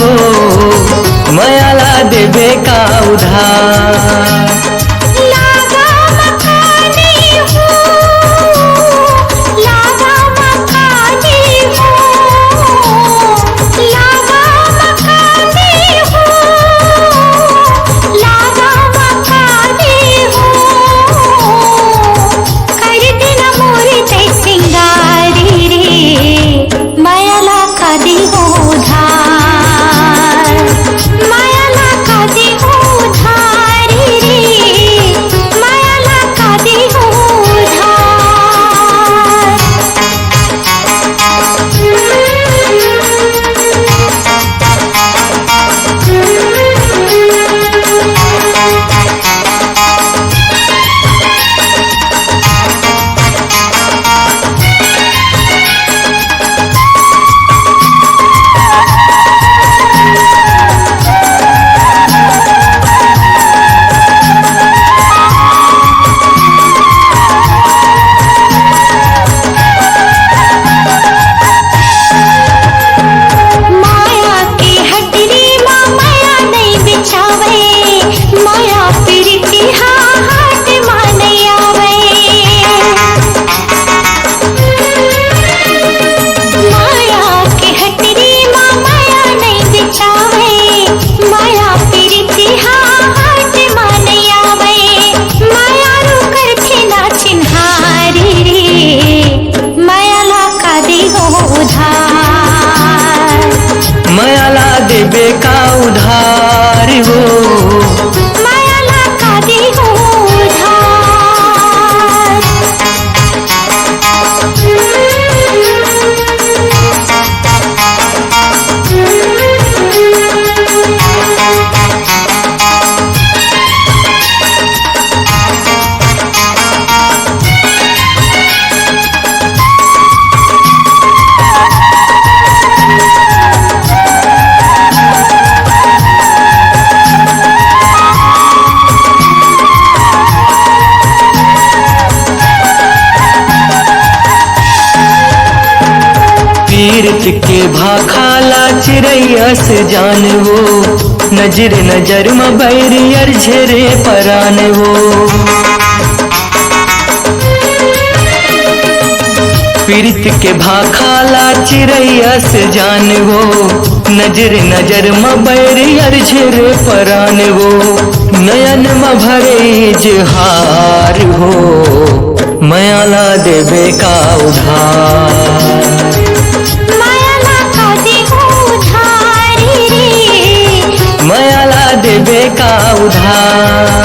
हो मायाला देबे का उधार। मायाला देबे का उधार हो मायाला का दे हो उधार। पीरत के भाखाला चिरैयस जान वो नजर नजर में बैरियर झेरे परान वो। पीरत के भाखाला चिरैयस जान वो नजर नजर में बैरियर झेरे परान वो। नयन में भरे इजहार हो मायाला देबे का उधार। मायाला देबे का उधार।